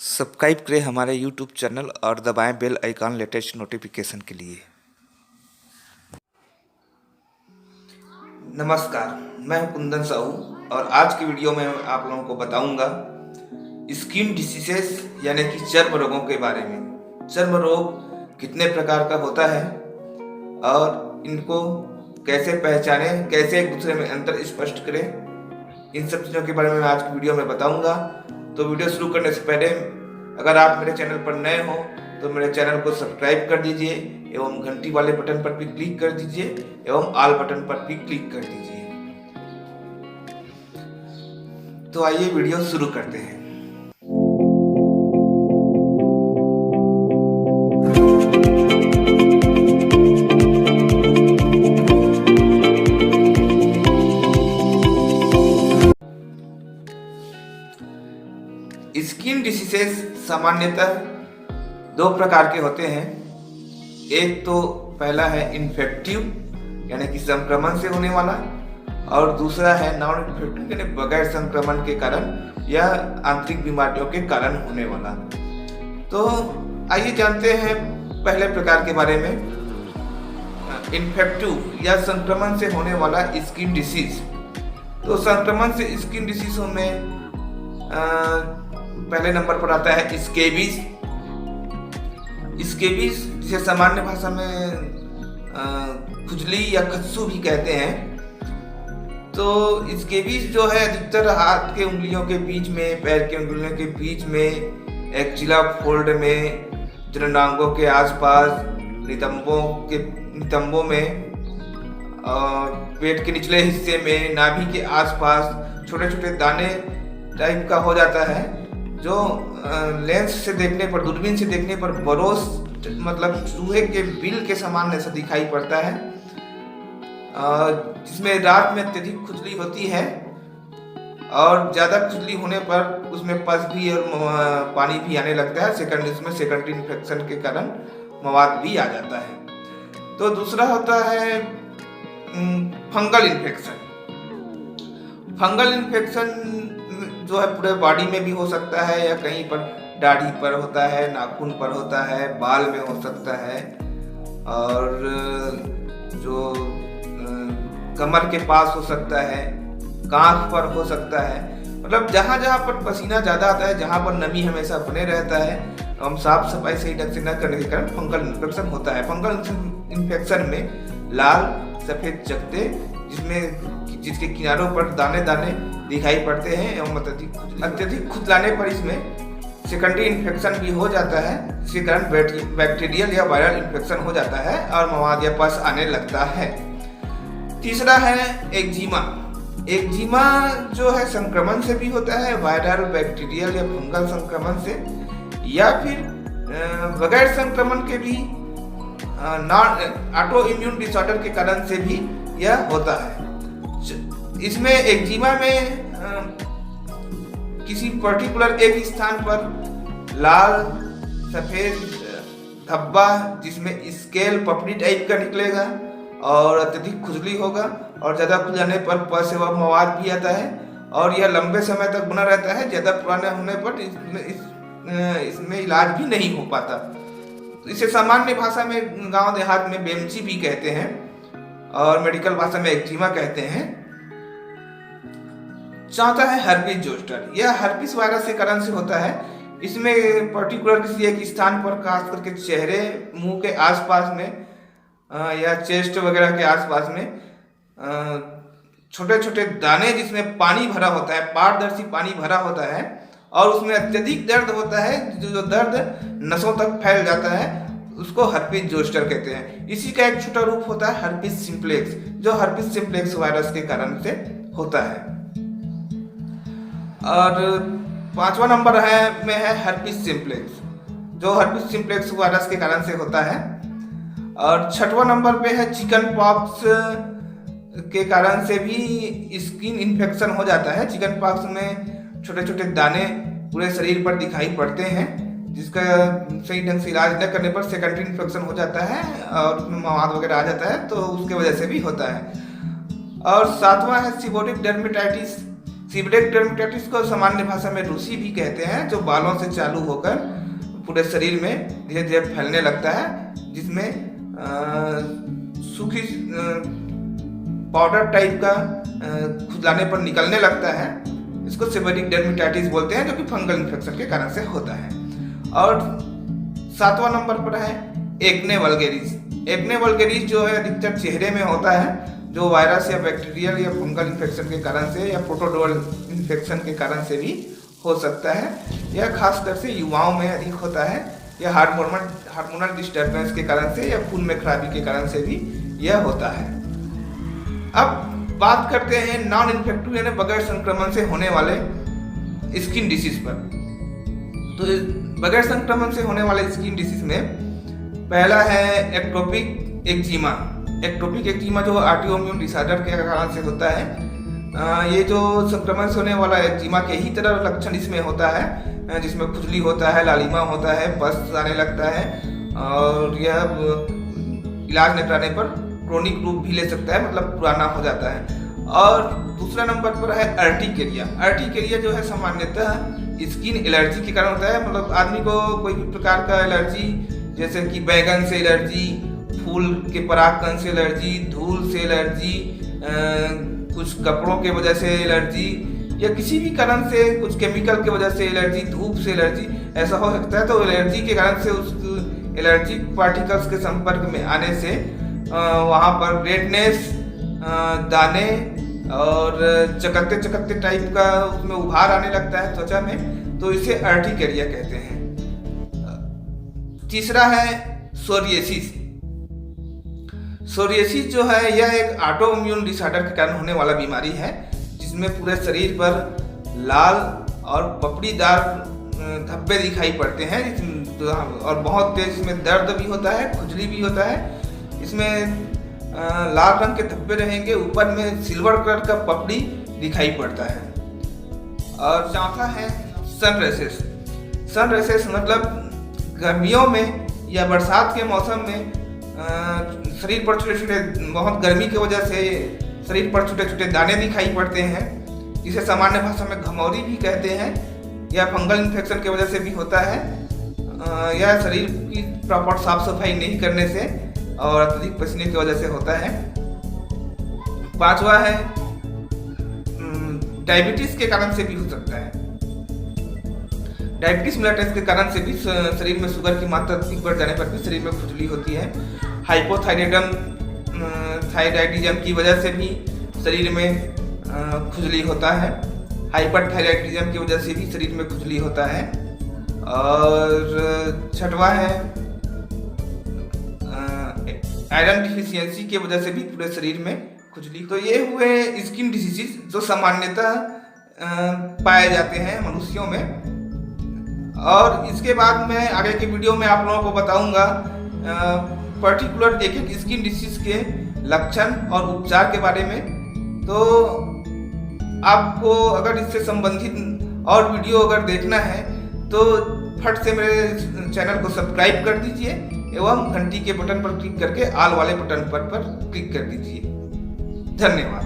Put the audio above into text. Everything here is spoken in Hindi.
सब्सक्राइब करें हमारे यूट्यूब चैनल और दबाएं बेल आइकॉन लेटेस्ट नोटिफिकेशन के लिए। नमस्कार, मैं हूं कुंदन साहू और आज की वीडियो में आप लोगों को बताऊंगा स्किन डिसीजेस यानी कि चर्म रोगों के बारे में। चर्म रोग कितने प्रकार का होता है और इनको कैसे पहचानें, कैसे एक दूसरे में अंतर स्पष्ट करें, इन सब चीज़ों के बारे में आज की वीडियो में बताऊंगा। तो वीडियो शुरू करने से पहले अगर आप मेरे चैनल पर नए हो तो मेरे चैनल को सब्सक्राइब कर दीजिए एवं घंटी वाले बटन पर भी क्लिक कर दीजिए एवं ऑल बटन पर भी क्लिक कर दीजिए। तो आइए वीडियो शुरू करते हैं। स्किन डिसीजेस सामान्यतः दो प्रकार के होते हैं। एक तो पहला है इन्फेक्टिव यानी कि संक्रमण से होने वाला, और दूसरा है नॉन इन्फेक्टिव यानी बगैर संक्रमण के कारण या आंतरिक बीमारियों के कारण होने वाला। तो आइए जानते हैं पहले प्रकार के बारे में, इन्फेक्टिव या संक्रमण से होने वाला स्किन डिसीज। तो संक्रमण से स्किन डिसीजों में पहले नंबर पर आता है स्केबीज। स्केबीज जिसे सामान्य भाषा में खुजली या खच्चू भी कहते हैं। तो स्केबीज जो है अधिकतर हाथ के उंगलियों के बीच में, पैर के उंगलियों के बीच में, एक्जिला फोल्ड में, जननांगों के आसपास, नितंबों में और पेट के निचले हिस्से में, नाभि के आसपास छोटे छोटे दाने टाइप का हो जाता है, जो लेंस से देखने पर, दूरबीन से देखने पर बरोस मतलब चूहे के बिल के समान ऐसा दिखाई पड़ता है, जिसमें रात में अत्यधिक खुजली होती है और ज़्यादा खुजली होने पर उसमें पस भी और पानी भी आने लगता है। उसमें सेकेंडरी इन्फेक्शन के कारण मवाद भी आ जाता है। तो दूसरा होता है फंगल इन्फेक्शन। फंगल इन्फेक्शन जो है पूरे बॉडी में भी हो सकता है या कहीं पर दाढ़ी पर होता है, नाखून पर होता है, बाल में हो सकता है और जो कमर के पास हो सकता है, कांख पर हो सकता है। मतलब जहाँ जहाँ पर पसीना ज़्यादा आता है, जहाँ पर नमी हमेशा बने रहता है, हम साफ सफाई सही ढंग से न करने के कारण फंगल इन्फेक्शन होता है। फंगल इन्फेक्शन में लाल सफ़ेद चकत्ते जिसके किनारों पर दाने दाने दिखाई पड़ते हैं एवं अत्यधिक खुजलाने पर इसमें सेकेंडरी इन्फेक्शन भी हो जाता है, जिसके कारण बैक्टीरियल या वायरल इन्फेक्शन हो जाता है और मवाद या पस आने लगता है। तीसरा है एक्जिमा। एक्जिमा जो है संक्रमण से भी होता है, वायरल, बैक्टीरियल या फंगल संक्रमण से, या फिर बगैर संक्रमण के भी ऑटो इम्यून डिसऑर्डर के कारण से भी यह होता है। इसमें एक्जिमा में किसी पर्टिकुलर एक स्थान पर लाल सफेद धब्बा जिसमें स्केल पपड़ी टाइप का निकलेगा और अत्यधिक खुजली होगा और ज़्यादा खुजाने पर पस एवं मवाद भी आता है और यह लंबे समय तक बना रहता है। ज़्यादा पुराने होने पर इसमें इलाज भी नहीं हो पाता। तो इसे सामान्य भाषा में गांव देहात में बेमची भी कहते हैं और मेडिकल भाषा में एक्जिमा कहते हैं। चौथा है हर्पिस जोस्टर। यह हर्पिस वायरस के कारण से होता है। इसमें पर्टिकुलर किसी एक स्थान पर, खास करके चेहरे, मुंह के आसपास में या चेस्ट वगैरह के आसपास में छोटे छोटे दाने जिसमें पानी भरा होता है, पारदर्शी पानी भरा होता है और उसमें अत्यधिक दर्द होता है, जो दर्द नसों तक फैल जाता है, उसको हर्पिस जोस्टर कहते हैं। इसी का एक छोटा रूप होता है हर्पिस सिम्प्लेक्स, जो हर्पिस सिम्प्लेक्स वायरस के कारण से होता है। और पांचवा नंबर में है हर्पिस सिम्प्लेक्स, जो हर्पिस सिम्प्लेक्स वायरस के कारण से होता है। और छठवां नंबर पे है चिकन पॉक्स के कारण से भी स्किन इन्फेक्शन हो जाता है। चिकन पॉक्स में छोटे छोटे दाने पूरे शरीर पर दिखाई पड़ते हैं, जिसका सही ढंग से इलाज न करने पर सेकेंडरी इन्फेक्शन हो जाता है और उसमें मवाद वगैरह आ जाता है, तो उसके वजह से भी होता है। और सातवां है सीबोटिक डर्मेटाइटिस। सीबरेक डर्मेटाइटिस को सामान्य भाषा में रूसी भी कहते हैं, जो बालों से चालू होकर पूरे शरीर में धीरे धीरे फैलने लगता है, जिसमें सूखी पाउडर टाइप का खुजलाने पर निकलने लगता है। इसको सेबरिक डर्मेटाइटिस बोलते हैं, जो कि फंगल इन्फेक्शन के कारण से होता है। और 7वां नंबर पर है एक्ने वल्गेरिस। एक्ने वल्गेरिस जो है अधिकतर चेहरे में होता है, जो वायरस या बैक्टीरियल या फंगल इन्फेक्शन के कारण से या प्रोटोजोअल इन्फेक्शन के कारण से भी हो सकता है। यह खासकर से युवाओं में अधिक होता है। यह हार्मोनल डिस्टर्बेंस के कारण से या खून में खराबी के कारण से भी यह होता है। अब बात करते हैं नॉन इन्फेक्टिव यानी बगैर संक्रमण से होने वाले स्किन डिसीज पर। तो बगैर संक्रमण से होने वाले स्किन डिसीज में पहला है एक्टोपिक एक्जिमा। एक्टोपिक एक्जिमा जो ऑटोइम्यून डिसऑर्डर के कारण से होता है। ये जो संक्रमण से होने वाला एक्जिमा के ही तरह लक्षण इसमें होता है, जिसमें खुजली होता है, लालिमा होता है, पस आने लगता है, और यह इलाज न कराने पर क्रोनिक रूप भी ले सकता है, मतलब पुराना हो जाता है। और दूसरा नंबर पर है अर्टिकेरिया। अर्टिकेरिया जो है सामान्यतः स्किन एलर्जी के कारण होता है, मतलब आदमी को कोई भी प्रकार का एलर्जी, जैसे कि बैगन से एलर्जी, फूल के परागकण से एलर्जी, धूल से एलर्जी, कुछ कपड़ों के वजह से एलर्जी, या किसी भी कारण से कुछ केमिकल के वजह से एलर्जी, धूप से एलर्जी, ऐसा हो सकता है। तो एलर्जी के कारण से उस एलर्जी पार्टिकल्स के संपर्क में आने से वहाँ पर रेडनेस, दाने और चकत्ते चकत्ते टाइप का उसमें उभार आने लगता है त्वचा में, तो इसे अर्टिकेरिया कहते हैं। तीसरा है सोरिएसिस। सोरिएसिस जो है यह एक ऑटोइम्यून डिसऑर्डर के कारण होने वाला बीमारी है, जिसमें पूरे शरीर पर लाल और पपड़ीदार धब्बे दिखाई पड़ते हैं, और बहुत तेज इसमें दर्द भी होता है, खुजली भी होता है। इसमें लाल रंग के धब्बे रहेंगे, ऊपर में सिल्वर कलर का पपड़ी दिखाई पड़ता है। और चौथा है सन रेसेस। सन रेसेस मतलब गर्मियों में या बरसात के मौसम में शरीर पर छोटे छोटे, बहुत गर्मी की वजह से शरीर पर छोटे छोटे दाने दिखाई पड़ते हैं, जिसे सामान्य भाषा में घमौरी भी कहते हैं। यह फंगल इन्फेक्शन की वजह से भी होता है। यह शरीर की प्रॉपर साफ सफाई नहीं करने से और अत्यधिक पसीने की वजह से होता है। 5वां है डायबिटीज के कारण से भी हो सकता है। डायबिटीज मेलिटस के कारण से भी शरीर में शुगर की मात्रा अधिक बढ़ जाने पर भी शरीर में खुजली होती है। थायराइडिज्म की वजह से भी शरीर में खुजली होता है। हाइपरथायराइडिज्म की वजह से भी शरीर में खुजली होता है। और 6वां है आयरन डिफिशियंसी की वजह से भी पूरे शरीर में खुजली। तो ये हुए स्किन डिसीजेस जो सामान्यतः पाए जाते हैं मनुष्यों में। और इसके बाद मैं आगे के वीडियो में आप लोगों को बताऊंगा पर्टिकुलर एक एक स्किन डिसीज के लक्षण और उपचार के बारे में। तो आपको अगर इससे संबंधित और वीडियो अगर देखना है तो फट से मेरे चैनल को सब्सक्राइब कर दीजिए एवं घंटी के बटन पर क्लिक करके ऑल वाले बटन पर क्लिक कर दीजिए। धन्यवाद।